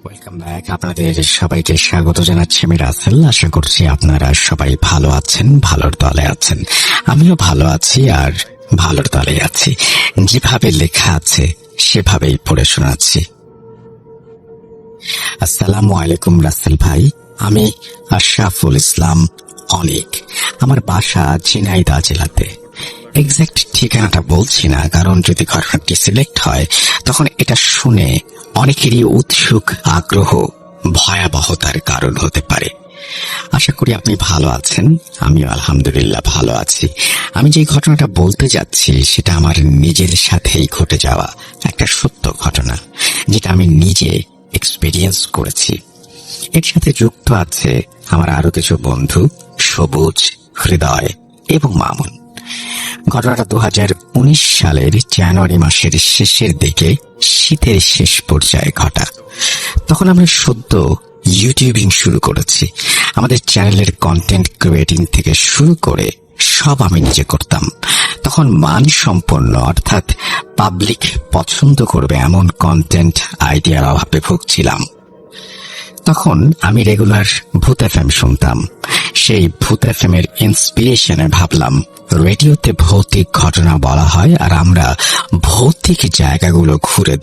Welcome back. আপনাদের সবাইকে স্বাগত জানাচ্ছি আমি রাসেল। আশা করছি আপনারা সবাই ভালো আছেন, ভালোর দলে আছেন। আমিও ভালো আছি আর ভালোর দলে আছি। যেভাবে লেখা আছে সেভাবেই পড়ে শোনাচ্ছি। আসসালামু আলাইকুম রাসেল ভাই, আমি আশরাফুল ইসলাম অনিক। আমার বাসা ঝিনাইদহ জেলাতে। এক্সাক্ট ঠিকানাটা বলছি না, কারণ যদি ঘটনাটি সিলেক্ট হয় তখন এটা শুনে অনেকেরই উৎসুক আগ্রহ ভয়াবহতার কারণ হতে পারে। আশা করি আপনি ভালো আছেন, আমিও আলহামদুলিল্লাহ ভালো আছি। আমি যে ঘটনাটা বলতে যাচ্ছি সেটা আমার নিজের সাথেই ঘটে যাওয়া একটা সত্য ঘটনা, যেটা আমি নিজে এক্সপেরিয়েন্স করেছি। এর সাথে যুক্ত আছে আমার আরো কিছু বন্ধু সবুজ, হৃদয় এবং মামুন। ঘটনাটা 2019 সালের জানুয়ারি মাসের শেষের দিকে, শীতের শেষ পর্যায়ে ঘটা। তখন আমরা সদ্য ইউটিউবিং শুরু করেছি। আমাদের চ্যানেলের কন্টেন্ট ক্রিয়েটিং থেকে শুরু করে সব আমি নিজে করতাম। তখন মানসম্পন্ন অর্থাৎ পাবলিক পছন্দ করবে এমন কন্টেন্ট আইডিয়ার অভাবে ভুগছিলাম। তখন আমি রেগুলার ভূত এফএম শুনতাম। সেই ভূত এফএম এর ইন্সপিরেশনে ভাবলাম, রেডিওতে ভৌতিক ঘটনা বলা হয় আর আমরা ভৌতিক জায়গাগুলো ঘুরে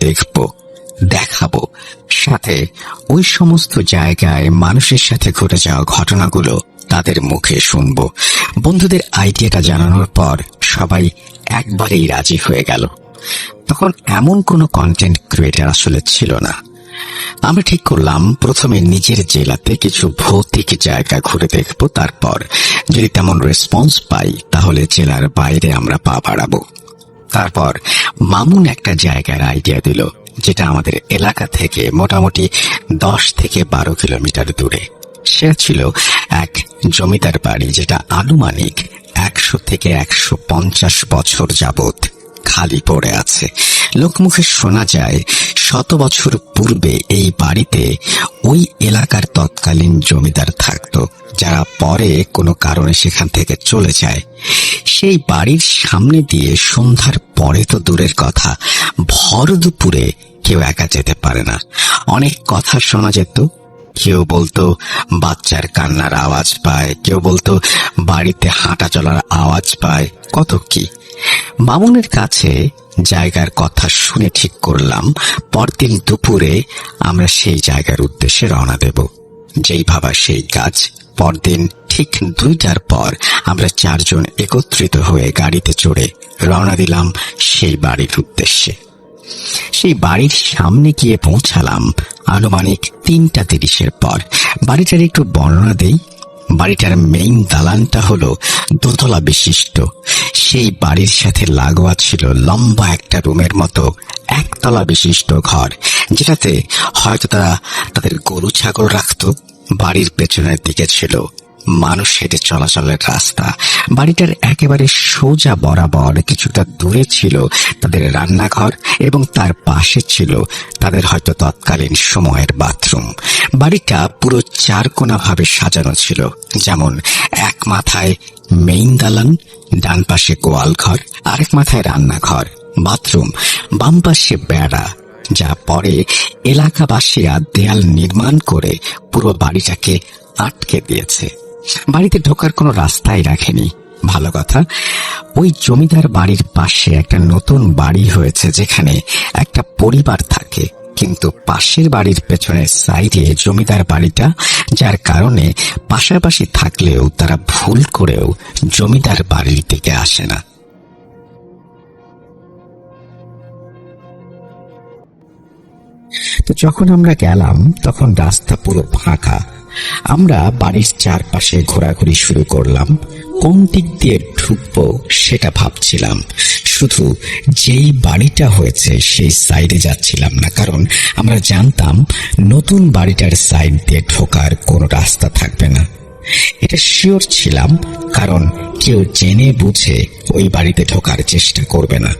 দেখাবো, সাথে ওই সমস্ত জায়গায় মানুষের সাথে ঘটে যাওয়া ঘটনাগুলো তাদের মুখে শুনবো। বন্ধুদের আইডিয়াটা জানানোর পর সবাই একবারেই রাজি হয়ে গেল। তখন এমন কোনো কন্টেন্ট ক্রিয়েটর আসলে ছিল না। আমরা ঠিক করলাম প্রথমে নিজের জেলাতে কিছু ভৌতিক জায়গা ঘুরে দেখব, তারপর যদি তেমন রেসপন্স পাই তাহলে জেলার বাইরে আমরা পা বাড়াবো। তারপর মামুন একটা জায়গার আইডিয়া দিল, যেটা আমাদের এলাকা থেকে মোটামুটি 10 থেকে 12 কিলোমিটার দূরে। সে ছিল এক জমিদার বাড়ি, যেটা আনুমানিক 100 থেকে 150 বছর যাবত খালি পড়ে আছে। লোকমুখে শোনা যায় 100 বছর পূর্বে এই বাড়িতে ওই এলাকার তৎকালীন জমিদার থাকতো, যারা পরে কোনো কারণে সেখান থেকে চলে যায়। সেই বাড়ির সামনে দিয়ে সন্ধ্যার পরে তো দূরের কথা, ভর দুপুরে কেউ একা যেতে পারে না। অনেক কথা শোনা যেত। কেউ বলতো বাচ্চার কান্নার আওয়াজ পায়, কেউ বলতো বাড়িতে হাঁটা চলার আওয়াজ পায়, কত কি। মামুনের কাছে জায়গার কথা শুনে ঠিক করলাম পরদিন দুপুরে আমরা সেই জায়গার উদ্দেশ্যে রওনা দেব। যেই ভাবা সেই কাজ। পরদিন ঠিক 2টার পর আমরা 4 জন একত্রিত হয়ে গাড়িতে চড়ে রওনা দিলাম সেই বাড়ির উদ্দেশ্যে। সেই বাড়ির সামনে গিয়ে পৌঁছালাম আনুমানিক 3:30 পর। বাড়িটার একটু বর্ণনা দেই। বাড়িটার মেইন দালানটা হলো দোতলা বিশিষ্ট। সেই বাড়ির সাথে লাগোয়া ছিল লম্বা একটা রুমের মতো একতলা বিশিষ্ট ঘর, যেটাতে হয়তো তারা তাদের গরু ছাগল রাখতো। বাড়ির পেছনের দিকে ছিল মানুষ হেঁটে চলাচলের রাস্তা। বাড়িটার একেবারে সোজা বরাবর কিছুটা দূরে ছিল তাদের রান্নাঘর এবং তার পাশে ছিল তাদের হয়তো তৎকালীন সময়ের বাথরুম। বাড়িটা পুরো 4 কোণা ভাবে সাজানো ছিল, যেমন এক মাথায় মেইন দালান, ডান পাশে গোয়াল ঘর, আরেক মাথায় রান্নাঘর, বাথরুম, বাম পাশে বেড়া, যা পরে এলাকাবাসীরা দেয়াল নির্মাণ করে পুরো বাড়িটাকে আটকে দিয়েছে। বাড়িতে ঢোকার কোনো রাস্তাই রাখেনি। ভালো কথা, ওই জমিদার বাড়ির পাশে একটা নতুন বাড়ি হয়েছে, যেখানে একটা পরিবার থাকে, কিন্তু পাশের বাড়ির পেছনের সাইডে জমিদার বাড়িটা, যার কারণে পাশাপাশি থাকলেও তারা ভুল করেও জমিদার বাড়ির দিকে আসে না। তো যখন আমরা গেলাম তখন রাস্তা পুরো ফাঁকা। আমরা বাড়ির চারপাশে ঘোরাঘুরি শুরু করলাম। কোন দিক দিয়ে ঢুকবো সেটা ভাবছিলাম। শুধু যেই বাড়িটা হয়েছে সেই সাইডে যাচ্ছিলাম না, কারণ আমরা জানতাম নতুন বাড়িটার সাইড দিয়ে ঢোকার কোনো রাস্তা থাকবে না। এটা শিওর ছিলাম, কারণ কেউ জেনে বুঝে ওই বাড়িতে ঢোকার চেষ্টা করবে না।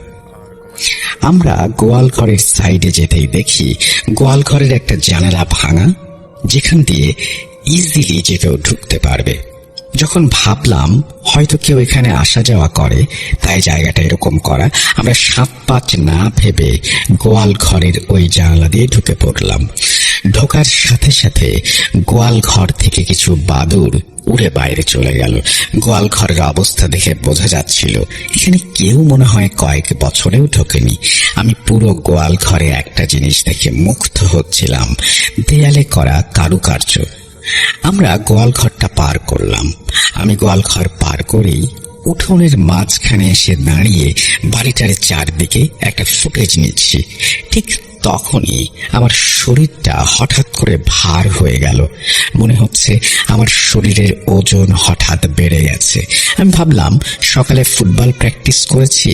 আমরা গোয়াল ঘরের সাইডে যেতেই দেখি গোয়াল ঘরের একটা জানালা ভাঙা, যেখান দিয়ে ইজিলি যে কেউ ঢুকতে পারবে। যখন ভাবলাম হয়তো কেউ এখানে আসা যাওয়া করে, তাই জায়গাটা এরকম করা, আমরা 7-5 না ভেবে গোয়াল ঘরের ওই জানালা দিয়ে ঢুকে পড়লাম। ঢোকার সাথে সাথে গোয়াল ঘর থেকে কিছু বাদুড় উড়ে বাইরে চলে গেল। গোয়াল ঘরের অবস্থা দেখে বোঝা যাচ্ছিল এখানে কেউ মনে হয় কয়েক বছরেও ঢোকেনি। আমি পুরো গোয়াল ঘরে একটা জিনিস দেখে মুগ্ধ হচ্ছিলাম, দেয়ালে করা কারুকার্য। আমরা গোয়াল ঘরটা পার করলাম। আমি গোয়াল ঘর পার করেই উঠোনের মাঝখানে এসে দাঁড়িয়ে বাড়িটার চারদিকে একটা ফুটেজ নিচ্ছি। ঠিক তখনই আমার শরীরটা হঠাৎ করে ভার হয়ে গেল। মনে হচ্ছে আমার শরীরের ওজন হঠাৎ বেড়ে গেছে। আমি ভাবলাম সকালে ফুটবল প্র্যাকটিস করেছি,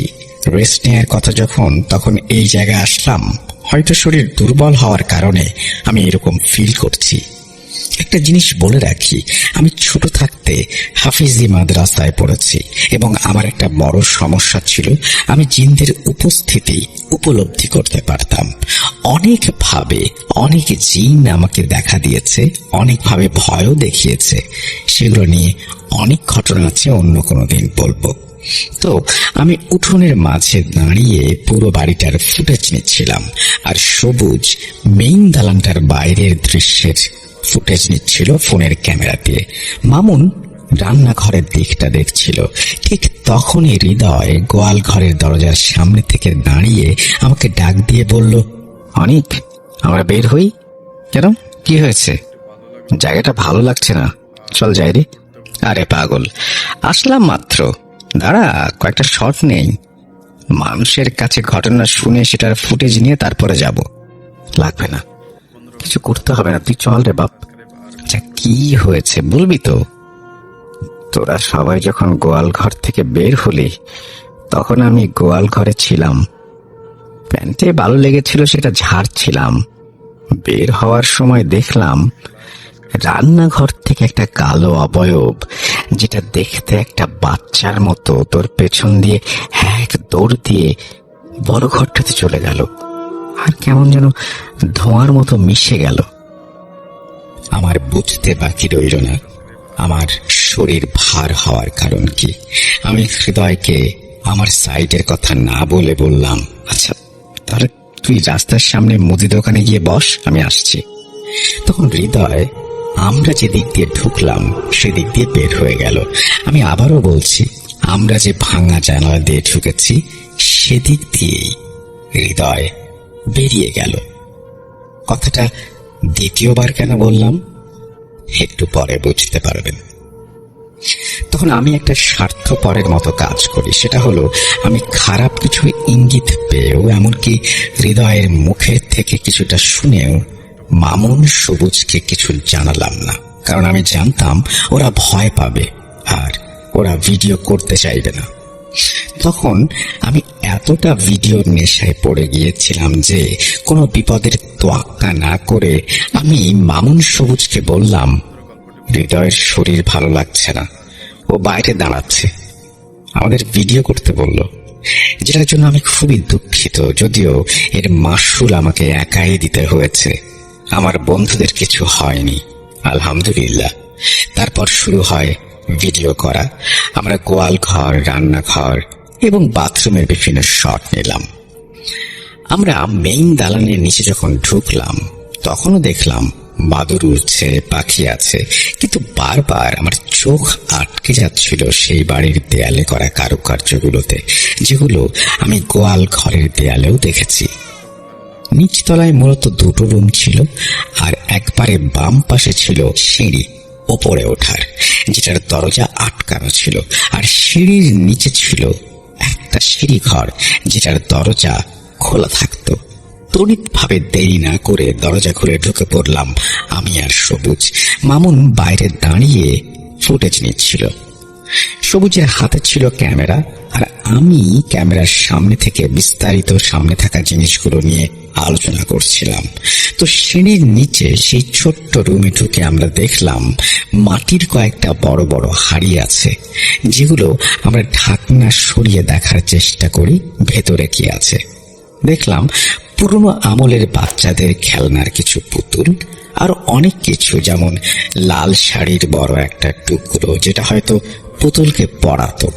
রেস্ট নেওয়ার কথা যখন, তখন এই জায়গায় আসলাম। হয়তো শরীর দুর্বল হওয়ার কারণে আমি এরকম ফিল করছি। একটা জিনিস বলে রাখি, আমি ছোট থাকতে হাফিজি মাদ্রাসায় পড়েছি এবং আমার একটা বড় সমস্যা ছিল, আমি জিনদের উপস্থিতি উপলব্ধি করতে পারতাম। অনেকভাবে অনেক জিন আমাকে দেখা দিয়েছে, অনেকভাবে ভয়ও দেখিয়েছে। সেগুলো নিয়ে অনেক ঘটনা আছে, অন্য কোনো দিন বলবো। তো আমি উঠোনের মাঝে দাঁড়িয়ে পুরো বাড়িটার ফুটেজ নিচ্ছিলাম, আর সবুজ মেইন দালানটার বাইরের দৃশ্যের ফুটেজ নিচ্ছিল ফোনের ক্যামেরা দিয়ে। মামুন রান্নাঘরের দিকটা দেখছিল। ঠিক তখনই হৃদয় গোয়াল ঘরের দরজার সামনে থেকে দাঁড়িয়ে আমাকে ডাক দিয়ে বলল, অনিক, আমরা বের হই। কেন, কি হয়েছে? জায়গাটা ভালো লাগছে না, চল যাই রে। আরে পাগল, আসলাম মাত্র, দাঁড়া কয়েকটা শট নেই। মানুষের কাছে ঘটনা শুনে সেটার ফুটেজ নিয়ে তারপরে যাব। লাগবে না, কিছু করতে হবে না, তুই চল রে বাপ। আচ্ছা কি হয়েছে বলবি তো? তোরা সবাই যখন গোয়াল ঘর থেকে বের হলি তখন আমি গোয়াল ঘরে ছিলাম, প্যান্টে ভালো লেগেছিল সেটা ঝাড়ছিলাম। বের হওয়ার সময় দেখলাম রান্নাঘর থেকে একটা কালো অবয়ব, যেটা দেখতে একটা বাচ্চার মতো, তোর পেছন দিয়ে এক দৌড় দিয়ে বড় ঘরটাতে চলে গেল, আর কেমন যেন ধোঁয়ার মতো মিশে গেল। আমার বুঝতে বাকি রইল না আমার শরীর ভার হওয়ার কারণ কি। আমি হৃদয়কে আমার সাইডের কথা না বলে বললাম, আচ্ছা তাহলে তুই রাস্তার সামনে মুদি দোকানে গিয়ে বস, আমি আসছি। তখন হৃদয় আমরা যে দিক দিয়ে ঢুকলাম সেদিক দিয়ে বের হয়ে গেল। আমি আবারও বলছি, আমরা যে ভাঙা জানালা দিয়ে ঢুকেছি সেদিক দিয়েই হৃদয় বেরিয়ে গেল। কথাটা দ্বিতীয়বার কেন বললাম একটু পরে বুঝতে পারবেন। তখন আমি একটা স্বার্থপরের মতো কাজ করি, সেটা হলো আমি খারাপ কিছু ইঙ্গিত পেয়েও, এমনকি হৃদয়ের মুখের থেকে কিছুটা শুনেও মামুন সবুজকে কিছু জানালাম না, কারণ আমি জানতাম ওরা ভয় পাবে আর ওরা ভিডিও করতে চাইবে না। তখন আমি এতটা ভিডিওর নেশায় পড়ে গিয়েছিলাম যে কোনো বিপদের তোয়াক্কা না করে আমি মামুন সবুজকে বললাম, হৃদয়ের শরীর ভালো লাগছে না, ও বাইরে দাঁড়াচ্ছে, আমাদের ভিডিও করতে বলল, যেটার জন্য আমি খুবই দুঃখিত। যদিও এর মাসুল আমাকে একাই দিতে হয়েছে, আমার বন্ধুদের কিছু হয়নি, আলহামদুলিল্লাহ। তারপর শুরু হয় ভিডিও করা। আমরা গোয়াল ঘর, রান্নাঘর এবং বাথরুমের বিভিন্ন শট নিলাম। আমরা মেইন দালানের নিচে যখন ঢুকলাম তখনও দেখলাম বাদুড় উড়ছে, পাখি আছে, কিন্তু বারবার আমার চোখ আটকে যাচ্ছিল সেই বাড়ির দেয়ালে করা কারুকার্যগুলোতে, যেগুলো আমি গোয়াল ঘরের দেয়ালেও দেখেছি। নিচতলায় মূলত দুটো রুম ছিল, আর একবারে বাম পাশে ছিল সিঁড়ি ওপরে ওঠার, যেটার দরজা আটকানো ছিল, আর সিঁড়ির নিচে ছিল একটা সিঁড়ি ঘর যেটার দরজা খোলা থাকতো। তড়িৎভাবে দেরি না করে দরজা খুলে ঢুকে পড়লাম আমি আর সবুজ। মামুন বাইরে দাঁড়িয়ে ফুটেজ নিচ্ছিল। সবুজের হাতে ছিল ক্যামেরা, আর আমি ক্যামেরার সামনে থেকে বিস্তারিত সামনে থাকা জিনিসগুলো নিয়ে আলোচনা করছিলাম। তো সিঁড়ির নিচে সেই ছোট্ট রুমে ঢুকে আমরা দেখলাম মাটির কয়েকটা বড় বড় হাঁড়ি আছে, যেগুলো আমরা ঢাকনা সরিয়ে দেখার চেষ্টা করি ভেতরে কি আছে। দেখলাম পুরনো আমলের বাচ্চাদের খেলনার কিছু পুতুল, আর অনেক কিছু, যেমন লাল শাড়ির বড় একটা টুকরো যেটা হয়তো পুতুলকে পরাতো।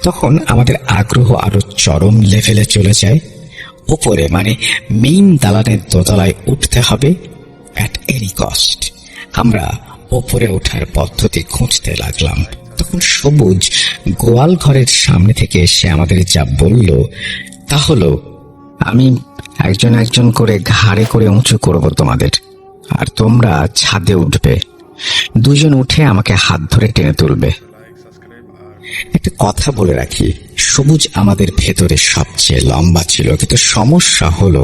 তখন আমাদের আগ্রহ আরো চরম লেভেলে চলে যায়। ওপরে মানে মেইন দালানের দোতলায় উঠতে হবে, অ্যাট এনি কস্ট আমরা ওপরে ওঠার পদ্ধতি খুঁজতে লাগলাম। তখন সবুজ গোয়াল ঘরের সামনে থেকে এসে আমাদের যা বলল তা হলো, আমি একজন একজন করে ঘাড়ে করে উঁচু করব তোমাদের, আর তোমরা ছাদে উঠবে। দুজন উঠে আমাকে হাত ধরে টেনে তুলবে। একটা কথা বলে রাখি, সবুজ আমাদের ভেতরে সবচেয়ে লম্বা ছিল, কিন্তু সমস্যা হলো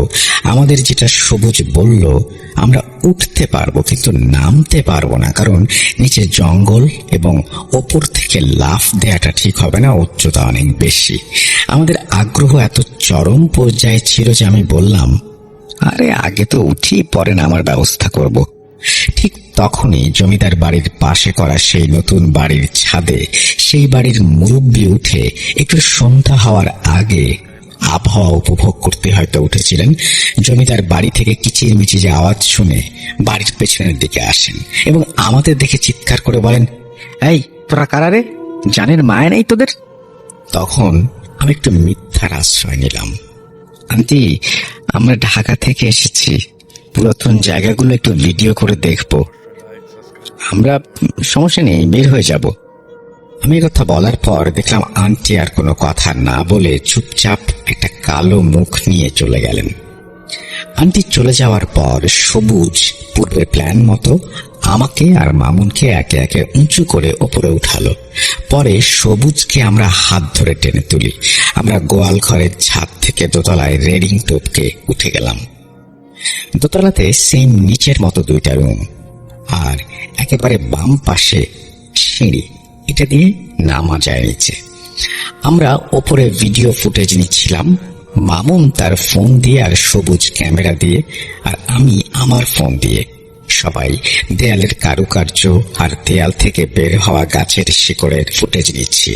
আমাদের যেটা সবুজ বলল, আমরা উঠতে পারবো কিন্তু নামতে পারবো না, কারণ নিচে জঙ্গল এবং ওপর থেকে লাফ দেওয়াটা ঠিক হবে না, উচ্চতা অনেক বেশি। আমাদের আগ্রহ এত চরম পর্যায়ে ছিল যে আমি বললাম, আরে আগে তো উঠি, পরে নামার ব্যবস্থা করব। ঠিক তখনই জমিদার বাড়ির পাশে করা সেই নতুন বাড়ির ছাদে সেই বাড়ির মুরব্বি উঠে একটু সন্ধ্যা হওয়ার আগে আবহাওয়া উপভোগ করতে হয়তো উঠেছিলেন। জমিদার বাড়ি থেকে কিচিরমিচির আওয়াজ শুনে বাড়ির পেছনের দিকে আসেন এবং আমাদের দেখে চিৎকার করে বলেন, এই তোরা কারা রে? জানের মায়া নেই তোদের? তখন আমি একটু মিথ্যার আশ্রয় নিলাম। আন্টি, আমরা ঢাকা থেকে এসেছি, পুরাতন জায়গাগুলো একটু ভিডিও করে দেখব। আমরা সমস্যা নেই, বের হয়ে যাব। আমি কথা বলার পর দেখলাম আন্টি আর কোনো কথা না বলে চুপচাপ একটা কালো মুখ নিয়ে চলে গেলেন। আন্টি চলে যাওয়ার পর সবুজ পূর্বের প্ল্যান মতো আমাকে আর মামুনকে একে একে উঁচু করে ওপরে উঠালো। পরে সবুজকে আমরা হাত ধরে টেনে তুলি। আমরা গোয়াল ঘরের ছাদ থেকে দোতলায় রেলিং টপকে উঠে গেলাম। দোতলাতে সেম নিচের মতো দুইটা রুম, আর একেবারে বাম পাশে সিঁড়ি, এটা দিয়ে নামা যায় নিচে। আমরা ওপরে ভিডিও ফুটেজ নিচ্ছিলাম, মামুন তার ফোন দিয়ে আর সবুজ ক্যামেরা দিয়ে, আর আমি আমার ফোন দিয়ে। সবাই দেয়ালের কারুকার্য আর দেয়াল থেকে বের হওয়া গাছের শিকড়ের ফুটেজ নিচ্ছি।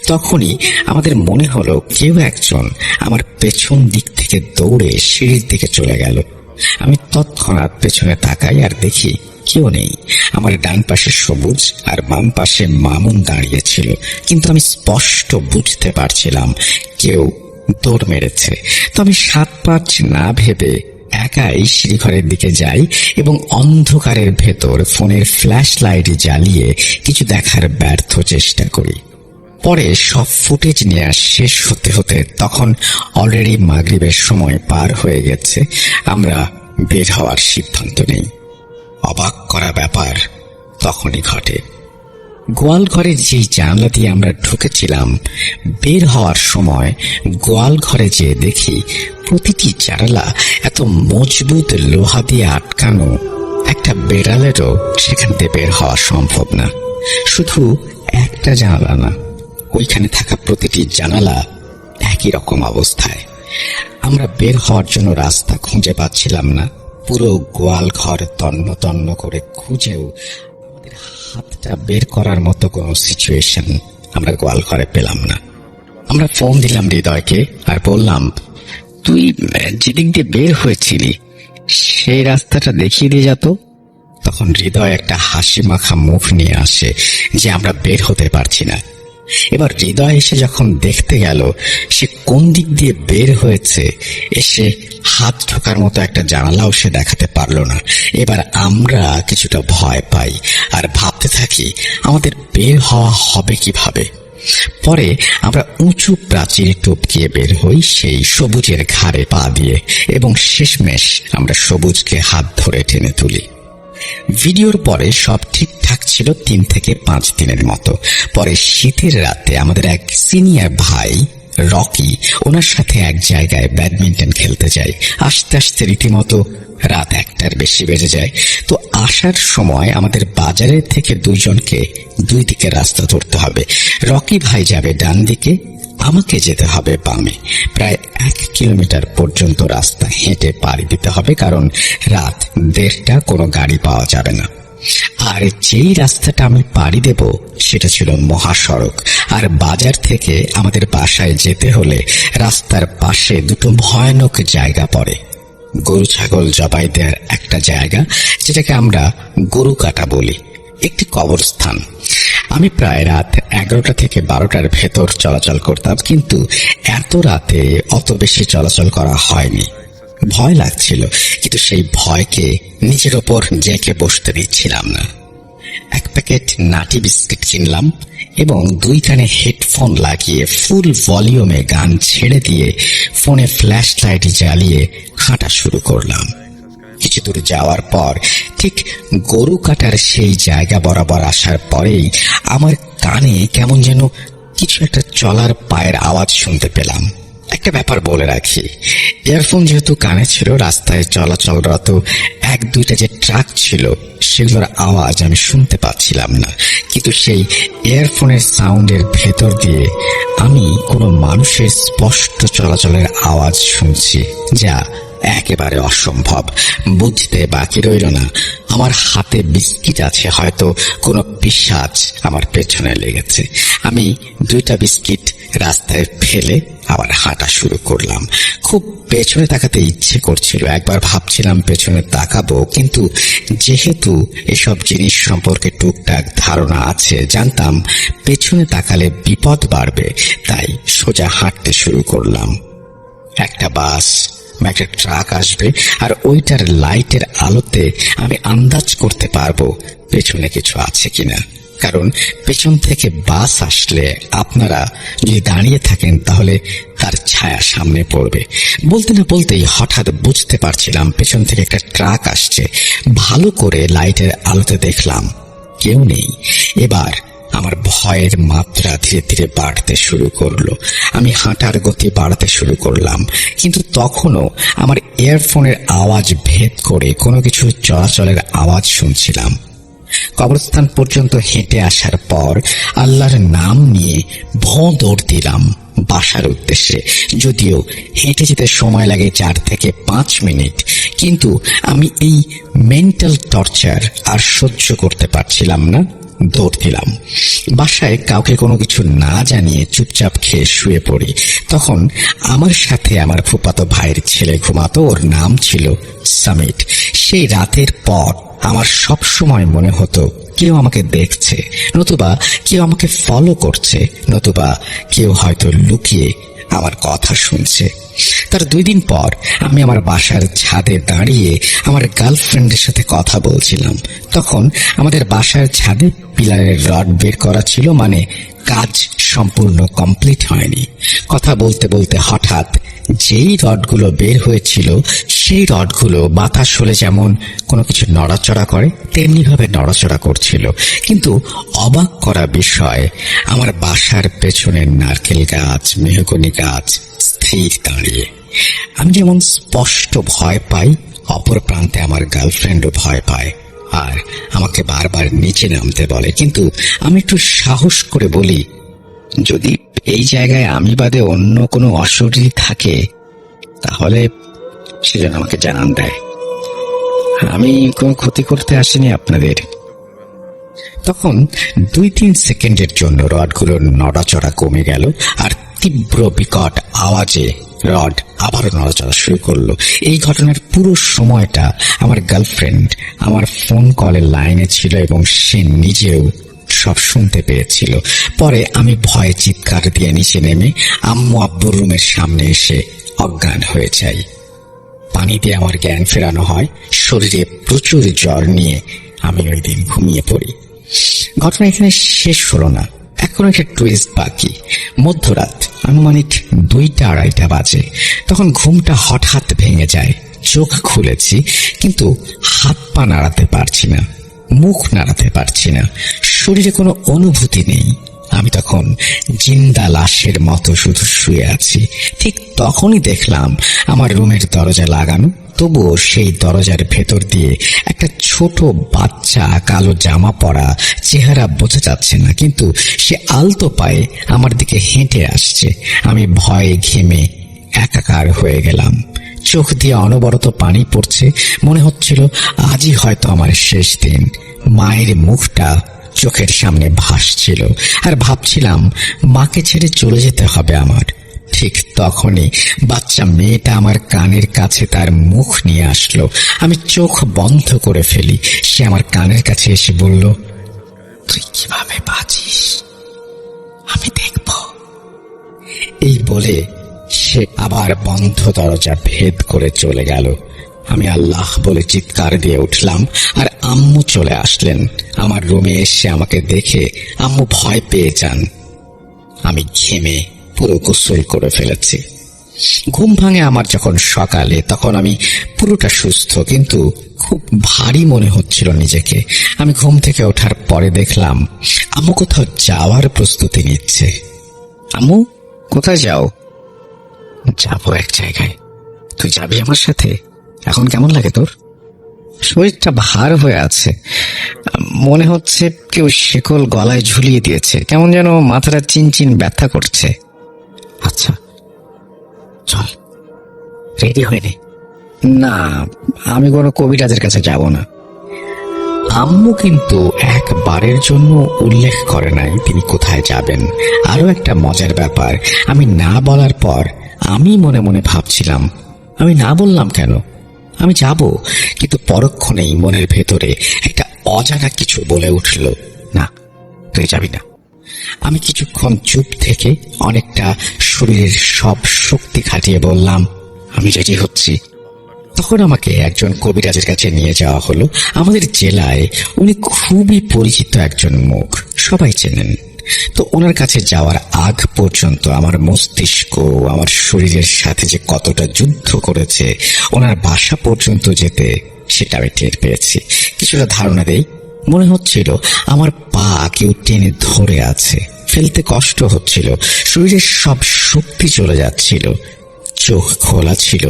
তখনই আমাদের মনে হলো কেউ একজন আমার পেছন দিক থেকে দৌড়ে সিঁড়ির দিকে চলে গেল। আমি তৎক্ষণাৎ পেছনে তাকাই আর দেখি কেউ নেই। আমার ডান পাশে সবুজ আর বাম পাশে মামুন দাঁড়িয়েছিল, কিন্তু আমি স্পষ্ট বুঝতে পারছিলাম কেউ দৌড় মেরেছে। তো আমি 7-5 না ভেবে একাই সিঁড়িঘরের দিকে যাই এবং অন্ধকারের ভেতর ফোনের ফ্ল্যাশ লাইট জ্বালিয়ে কিছু দেখার ব্যর্থ চেষ্টা করি। পরে সব ফুটেজ নেওয়া শেষ হতে হতে তখন অলরেডি মাগরিবের সময় পার হয়ে গেছে। আমরা বের হওয়ার সিদ্ধান্ত নেই। অবাক করা ব্যাপার তখনই ঘটে। গোয়াল ঘরের যেই জানলা দিয়ে আমরা ঢুকেছিলাম, বের হওয়ার সময় গোয়াল ঘরে যেয়ে দেখি প্রতিটি জানালা এত মজবুত লোহা দিয়ে আটকানো, একটা বেড়ালেরও সেখান থেকে বের হওয়া সম্ভব না। শুধু একটা জানালা না, ওইখানে থাকা প্রতিটি জানালা একই রকম অবস্থায়। আমরা বের হওয়ার জন্য রাস্তা খুঁজে পাচ্ছিলাম না। পুরো গোয়াল ঘর তন্ন তন্ন করে খুঁজেও আমাদের হাতটা বের করার মতো কোনো সিচুয়েশন আমরা গোয়াল ঘরে পেলাম না। আমরা ফোন দিলাম হৃদয়কে আর বললাম, তুই যেদিক দিয়ে বের হয়েছিলি সেই রাস্তাটা দেখিয়ে দিয়ে যেত। তখন হৃদয় একটা হাসি মাখা মুখ নিয়ে আসে যে আমরা বের হতে পারছি না। এবার হৃদয় এসে যখন দেখতে গেল সে কোন দিক দিয়ে বের হয়েছে, এসে হাত ঢোকার মতো একটা জানালাও সে দেখাতে পারল না। এবার আমরা কিছুটা ভয় পাই আর ভাবতে থাকি আমাদের বের হওয়া হবে কিভাবে। পরে আমরা উঁচু প্রাচীরে টপকিয়ে বের হই সেই সবুজের ঘাড়ে পা দিয়ে, এবং শেষমেশ আমরা সবুজকে হাত ধরে টেনে তুলি। ভিডিওর পরে সব ঠিকঠাক ছিল 3 থেকে 5 দিনের মতো। পরে শীতের রাতে আমাদের এক সিনিয়র ভাই রকি ওনার সাথে এক জায়গায় ব্যাডমিন্টন খেলতে যাই। আস্তে আস্তে রীতিমতো রাত 1টার বেশি বেজে যায়। তো আসার সময় আমাদের বাজারের থেকে দুইজনকে দুই দিকে রাস্তা ধরতে হবে। রকি ভাই যাবে ডান দিকে, আমাকে যেতে হবে বামে। প্রায় 1 কিলোমিটার পর্যন্ত রাস্তা হেঁটে পাড়ি দিতে হবে, কারণ রাত 1:30 কোনো গাড়ি পাওয়া যাবে না। আর যেই রাস্তাটা আমি পাড়ি দেব সেটা ছিল মহাসড়ক। আর বাজার থেকে আমাদের বাসায় যেতে হলে রাস্তার পাশে দুটো ভয়ানক জায়গা পড়ে। গরু ছাগল জবাই দেওয়ার একটা জায়গা, যেটাকে আমরা গরু কাটা বলি, একটি কবরস্থান। আমি প্রায় রাত 11টা থেকে 12টার ভেতর চলাচল করতাম, কিন্তু এত রাতে অত বেশি চলাচল করা হয়নি। ভয় লাগছিল, কিন্তু সেই ভয়কে নিজের ওপর জেঁকে বসতে দিচ্ছিলাম না। এক প্যাকেট নাটি বিস্কিট কিনলাম এবং 2 কানে হেডফোন লাগিয়ে ফুল ভলিউমে গান ছেড়ে দিয়ে ফোনে ফ্ল্যাশ লাইট জ্বালিয়ে হাঁটা শুরু করলাম। কিছু দূর যাওয়ার পর ঠিক গরু কাটার সেই জায়গা বরাবর আসার পরেই আমার কানে কেমন যেন কিছু একটা চলার পায়ের আওয়াজ শুনতে পেলাম। একটা ব্যাপার বলে রাখি, ইয়ারফোন যেহেতু কানে ছিল, রাস্তায় চলাচলরত 1-2টা যে ট্রাক ছিল সেগুলোর আওয়াজ আমি শুনতে পাচ্ছিলাম না, কিন্তু সেই ইয়ারফোনের সাউন্ডের ভেতর দিয়ে আমি কোনো মানুষের স্পষ্ট চলাচলের আওয়াজ শুনছি, যা একেবারে অসম্ভব। বুঝতে বাকি রইল না আমার হাতে বিস্কিট আছে, হয়তো কোনো পিশাচ আমার পেছনে লেগেছে। আমি 2টা বিস্কিট রাস্তায় ফেলে আবার হাঁটা শুরু করলাম। খুব পেছনে তাকাতে ইচ্ছে করছিল, একবার ভাবছিলাম পেছনে তাকাবো, কিন্তু যেহেতু এসব জিনিস সম্পর্কে টুকটাক ধারণা আছে, জানতাম পেছনে তাকালে বিপদ বাড়বে, তাই সোজা হাঁটতে শুরু করলাম। একটা বাস বা একটা ট্রাক আসবে আর ওইটার লাইটের আলোতে আমি আন্দাজ করতে পারবো পেছনে কিছু আছে কিনা, কারণ পেছন থেকে বাস আসলে আপনারা যদি দাঁড়িয়ে থাকেন তাহলে তার ছায়া সামনে পড়বে। বলতে না বলতেই হঠাৎ বুঝতে পারছিলাম পেছন থেকে একটা ট্রাক আসছে। ভালো করে লাইটের আলোতে দেখলাম কেউ নেই। এবার আমার ভয়ের মাত্রা ধীরে ধীরে বাড়তে শুরু করলো। আমি হাঁটার গতি বাড়াতে শুরু করলাম, কিন্তু তখনও আমার ইয়ারফোনের আওয়াজ ভেদ করে কোনো কিছু চলাচলের আওয়াজ শুনছিলাম। কবরস্থান পর্যন্ত হেঁটে আসার পর আল্লাহর নাম নিয়ে ভোঁ দৌড় দিলাম বাসার উদ্দেশ্যে। যদিও হেঁটে যেতে সময় লাগে 4 থেকে 5 মিনিট, কিন্তু আমি এই মেন্টাল টর্চার আর সহ্য করতে পারছিলাম না। দৌড় দিলাম। বাসায় কাউকে কোনো কিছু না জানিয়ে চুপচাপ খেয়ে শুয়ে পড়ি। তখন আমার সাথে আমার ফুফাতো ভাইয়ের ছেলে ঘুমাতো, ওর নাম ছিল সামিট। সেই রাতের পর আমার সব সময় মনে হতো কেউ আমাকে দেখছে, নতুবা কেউ আমাকে ফলো করছে, নতুবা কেউ হয়তো লুকিয়ে আমার কথা শুনছে। তার 2 দিন পর আমি আমার বাসার ছাদে দাঁড়িয়ে আমার গার্লফ্রেন্ডের সাথে কথা বলছিলাম। তখন আমাদের বাসার ছাদে পিলারের রড বের করা ছিল, মানে কাজ সম্পূর্ণ কমপ্লিট হয়নি। কথা বলতে বলতে হঠাৎ যেই রডগুলো বের হয়েছিল সেই রডগুলো বাতাস হলে যেমন কোনো কিছু নড়াচড়া করে তেমনি ভাবে নড়াচড়া করছিল। কিন্তু অবাক করা বিষয়, আমার বাসার পেছনের নারকেল গাছ, মেহগনি গাছ স্থির দাঁড়িয়ে। আমি যেমন স্পষ্ট ভয় পাই, অপর প্রান্তে আমার গার্লফ্রেন্ডও ভয় পায় আর আমাকে বারবার নিচে নামতে বলে। কিন্তু আমি একটু সাহস করে বলি, যদি এই জায়গায় আমি বাদে অন্য কোনো অশরীরী থাকে তাহলে সে যেন আমাকে জানান দেয়, আমি কোনো ক্ষতি করতে আসিনি আপনাদের। তখন 2-3 সেকেন্ডের জন্য রডগুলোর নড়াচড়া কমে গেল আর তীব্র বিকট আওয়াজে রড আবারও নড়াচড়া শুরু করলো। এই ঘটনার পুরো সময়টা আমার গার্লফ্রেন্ড আমার ফোন কলের লাইনে ছিল এবং সে নিজেও সব শুনতে পেয়েছিল। পরে আমি ভয়ে চিৎকার দিয়ে নিচে নেমে আম্মু আব্বুর রুমের সামনে এসে অজ্ঞান হয়ে যাই। পানি দিয়ে আমার জ্ঞান ফেরানো হয়। শরীরে প্রচুর জ্বর নিয়ে আমি ওই দিন ঘুমিয়ে পড়ি। ঘটনা এখানে শেষ হলো না, এখন একটা টুইস্ট বাকি। মধ্যরাত আনুমানিক 2টা-2:30 বাজে। তখন ঘুমটা হঠাৎ ভেঙে যায়। চোখ খুলেছি, কিন্তু হাত পা নাড়াতে পারছি না, মুখ নাড়াতে পারছি না, শরীরে কোনো অনুভূতি নেই। আমি তখন জিন্দা লাশের মতো শুধু শুয়ে আছি। ঠিক তখনই দেখলাম আমার রুমের দরজা লাগানো, তবুও সেই দরজার ভেতর দিয়ে একটা ছোট বাচ্চা, কালো জামা পরা, চেহারা বোঝা যাচ্ছে না, কিন্তু সে আলতো পায়ে আমার দিকে হেঁটে আসছে। আমি ভয়ে ঘেমে একাকার হয়ে গেলাম। চোখ দিয়ে অনবরত পানি পড়ছে। মনে হচ্ছিল আজই হয়তো আমার শেষ দিন। মায়ের মুখটা চোখের সামনে ভাসছিল আর ভাবছিলাম মাকে ছেড়ে চলে যেতে হবে আমার। ঠিক তখনই বাচ্চা মেয়েটা আমার কানের কাছে তার মুখ নিয়ে আসলো। আমি চোখ বন্ধ করে ফেলি। সে আমার কানের কাছে এসে বলল, তুই কিভাবে বাঁচিস আমি দেখব। এই বলে সে এসে আবার বন্ধ দরজা ভেদ করে চলে গেল। আমি আল্লাহ বলে চিৎকার দিয়ে উঠলাম, আর আম্মু চলে আসলেন। আমার রুমে এসে আমাকে দেখে আম্মু ভয় পেয়ে যান। আমি ঘেমে পুরো গোসল করে ফেলেছি। ঘুম ভাঙে আমার যখন সকালে, তখন আমি পুরোটা সুস্থ, কিন্তু খুব ভারী মনে হচ্ছিল নিজেকে। আমি ঘুম থেকে ওঠার পরে দেখলাম আম্মু কোথাও যাওয়ার প্রস্তুতি নিচ্ছে। আম্মু, কোথায় যাও? যাবো এক জায়গায়। তুই যাবি আমার সাথে? এখন কেমন লাগে তোর? শরীরটা ভার হয়ে আছে, মনে হচ্ছে কেউ শেকল গলায় ঝুলিয়ে দিয়েছে। কেমন যেন মাথাটা চিনচিন ব্যথা করছে। আচ্ছা চল, রেডি হয়ে নে। না, আমি কোনো কবিরাজের কাছে যাব না। আম্মু কিন্তু একবারের জন্য উল্লেখ করে নাই তিনি কোথায় যাবেন। আরো একটা মজার ব্যাপার, আমি না বলার পর আমি মনে মনে ভাবছিলাম আমি না বললাম কেন, আমি যাব। কিন্তু পরক্ষণেই মনের ভেতরে একটা অজানা কিছু বলে উঠল, না তুই যাবি না। আমি কিছুক্ষণ চুপ থেকে অনেকটা শরীরের সব শক্তি খাটিয়ে বললাম, আমি রেডি হচ্ছি। তখন আমাকে একজন কবিরাজের কাছে নিয়ে যাওয়া হলো। আমাদের জেলায় উনি খুবই পরিচিত একজন মুখ, সবাই চেনেন। তো ওনার কাছে যাওয়ার আগ পর্যন্ত আমার মস্তিষ্ক আমার শরীরের সাথে যে কতটা যুদ্ধ করেছে, ওনার বাসা পর্যন্ত যেতে সেটা আমি টের পেয়েছি। কিছুটা ধারণা দেই, মনে হচ্ছিল আমার পা কেউ টেনে ধরে আছে, ফেলতে কষ্ট হচ্ছিল, শরীরের সব শক্তি চলে যাচ্ছিল। চোখ খোলা ছিল,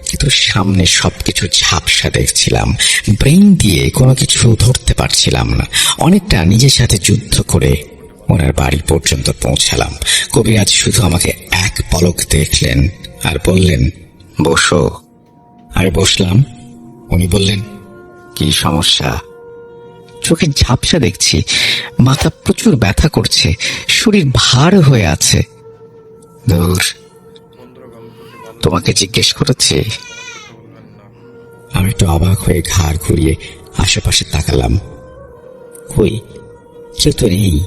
কিন্তু সামনে সবকিছু ঝাপসা দেখছিলাম। ব্রেইন দিয়ে কোনো কিছু ধরতে পারছিলাম না। অনেকটা নিজের সাথে যুদ্ধ করে ওনার বাড়ি পর্যন্ত পৌঁছালাম। কবিরাজ শুধু আমাকে এক পলক দেখলেন আর বললেন, বসো। আমি বসলাম। উনি বললেন, কি সমস্যা? চোখে ঝাপসা দেখছি, মাথা প্রচুর ব্যথা করছে, শরীর ভার হয়ে আছে। দূর, তোমাকে জিজ্ঞেস করেছে? আমি একটু অবাক হয়ে ঘাড় ঘুরিয়ে আশেপাশে তাকালাম। কই, কেউ তো নেই।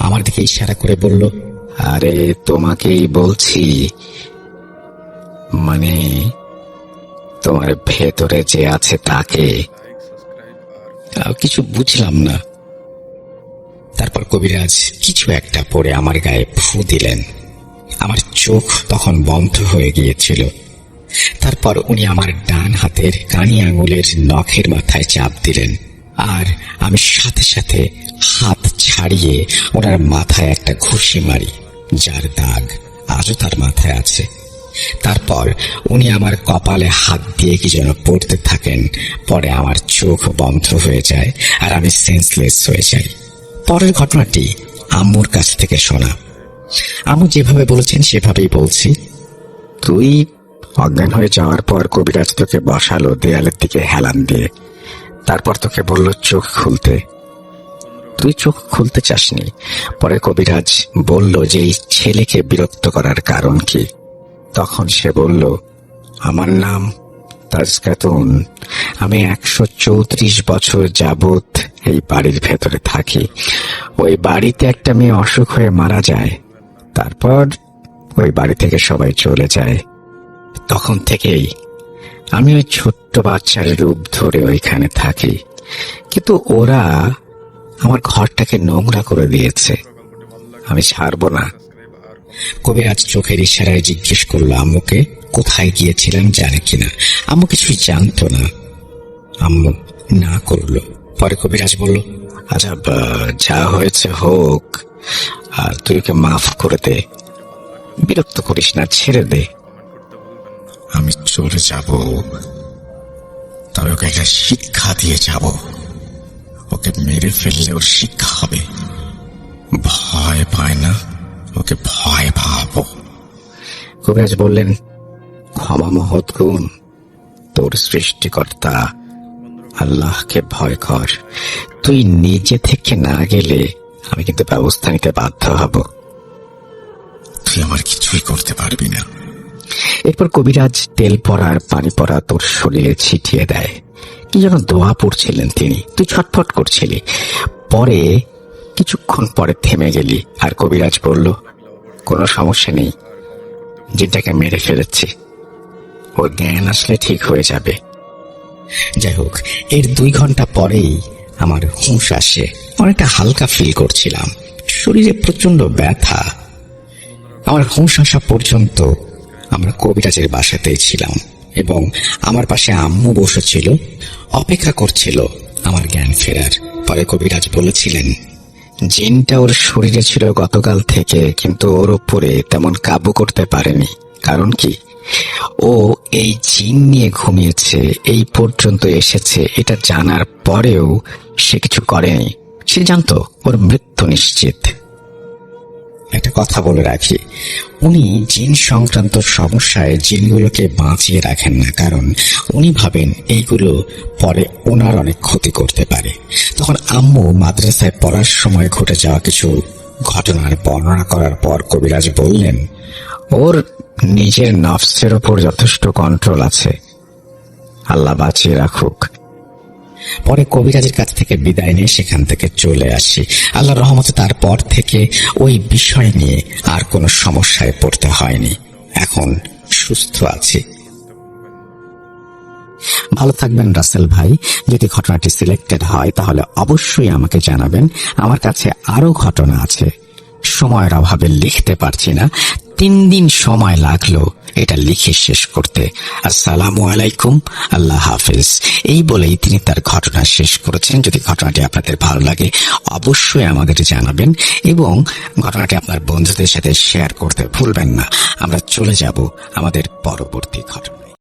আমার দিকে ইশারা করে বলল, আরে তোমাকেই বলছি, মানে তোমার ভেতরে যে আছে তাকে। কিছু বুঝলাম না। তারপর কবিরাজ কিছু একটা পরে আমার গায়ে ফু দিলেন। আমার চোখ তখন বন্ধ হয়ে গিয়েছিল। তারপর উনি আমার ডান হাতের কানি আঙুলের নখের মাথায় চাপ দিলেন, আর আমি সাথে সাথে হাত ছাড়িয়ে ওনার মাথায় একটা ঘুষি মারি, যার দাগ আজও তার মাথায় আছে। তারপর উনি আমার কপালে হাত দিয়ে কি যেন পড়তে থাকেন। পরে আমার চোখ বন্ধ হয়ে যায় আর আমি সেন্সলেস হয়ে যাই। পরের ঘটনাটি আম্মুর কাছ থেকে শোনা। আম্মু যেভাবে বলেছেন সেভাবেই বলছি। তুই অজ্ঞান হয়ে যাওয়ার পর কবিরাজ তোকে বসালো দেয়ালের দিকে হেলান দিয়ে। তারপর তোকে বলল চোখ খুলতে। তুই চোখ খুলতে চাসনি। পরে কবিরাজ বলল যে এই ছেলেকে বিরক্ত করার কারণ কি। তখন সে বলল, আমার নাম তাজ খাতুন। আমি 134 বছর যাবৎ এই বাড়ির ভেতরে থাকি। ওই বাড়িতে একটা মেয়ে অসুখ হয়ে মারা যায়, তারপর ওই বাড়ি থেকে সবাই চলে যায়। তখন থেকেই আমি ওই ছোট্ট বাচ্চার রূপ ধরে ওইখানে থাকি। কিন্তু ওরা আমার ঘরটাকে নোংরা করে দিয়েছে, আমি ছাড়বো না। কবিরাজ চোখের ইশারায় জিজ্ঞেস করলো আম্মুকে কোথায় গিয়েছিলাম জানে কিনা। আম্মু কিছুই জানতো না। আম্মু না করলো। পরে কবিরাজ বলল, আচ্ছা যা হয়েছে হোক, আর তুই ওকে মাফ করে দে, বিরক্ত করিস না, ছেড়ে দে। আমি চলে যাব, তবে ওকে একটা শিক্ষা দিয়ে যাব। ওকে মেরে ফেললে ওর শিক্ষা হবে। ভয় পায় না, ওকে ভয় পাবো। কবিরাজ বললেন, ক্ষমা মহৎ গুণ, তোর সৃষ্টিকর্তা আল্লাহকে ভয় কর। তুই নিজে থেকে না গেলে আমি কিন্তু ব্যবস্থা নিতে বাধ্য হব। তুই আমার কিছুই করতে পারবি না। এরপর কবিরাজ তেল পড়া আর পানি পড়া তোর শরীরে ছিটিয়ে দেয়। কি যেন দোয়া পড়ছিলেন তিনি, তুই ছটফট করছিলি। পরে কিছুক্ষণ পরে থেমে গেলি আর কবিরাজ বলল, কোনো সমস্যা নেই, জিনটাকে মেরে ফেলেছি। ওর জ্ঞান আসলে ঠিক হয়ে যাবে। যাই হোক, এর 2 ঘন্টা পরেই আমার হুঁশ আসে। অনেকটা হালকা ফিল করছিলাম, শরীরে প্রচন্ড ব্যথা। আমার হুঁশ আসা পর্যন্ত আমরা কবিরাজের বাসাতেই ছিলাম এবং আমার পাশে আম্মু বসেছিল, অপেক্ষা করছিল আমার জ্ঞান ফেরার। পরে কবিরাজ বলেছিলেন, জিনটা ওর শরীরে ছিল গতকাল থেকে, কিন্তু ওর উপরে তেমন কাবু করতে পারেনি। কারণ কি, ও এই জিন নিয়ে ঘুমিয়েছে, এই পর্যন্ত এসেছে, এটা জানার পরেও সে কিছু করেনি। সে জানতো ওর মৃত্যু নিশ্চিত। একটা কথা বলে রাখি, উনি জিন সংক্রান্ত সমস্যায় জিনগুলোকে বাঁচিয়ে রাখেন না, কারণ উনি ভাবেন এইগুলো পরে ওনার অনেক ক্ষতি করতে পারে। তখন আম্মু মাদ্রাসায় পড়ার সময় ঘটে যাওয়া কিছু ঘটনার বর্ণনা করার পর কবিরাজ বললেন, ওর নিজের নফসের ওপর যথেষ্ট কন্ট্রোল আছে, আল্লাহ বাঁচিয়ে রাখুক। পরে কবিরাজের কাছ থেকে বিদায় নিয়ে সেখান থেকে চলে আসি। আল্লাহর রহমতে তারপর থেকে ওই বিষয় নিয়ে আর কোনো সমস্যায় পড়তে হয়নি। এখন সুস্থ আছি। ভালো থাকবেন রাসেল ভাই। যদি ঘটনাটি সিলেক্টেড হয় তাহলে অবশ্যই আমাকে জানাবেন। আমার কাছে আরো ঘটনা আছে, সময়ের অভাবে লিখতে পারছি না। 3 দিন সময় লাগলো এটা লিখে শেষ করতে। আসসালামু আলাইকুম, আল্লাহ হাফেজ, এই বলেই তিনি তার ঘটনা শেষ করেছেন। যদি ঘটনাটি আপনাদের ভালো লাগে অবশ্যই আমাদের জানাবেন এবং ঘটনাটি আপনার বন্ধুদের সাথে শেয়ার করতে ভুলবেন না। আমরা চলে যাব আমাদের পরবর্তী ঘটনা।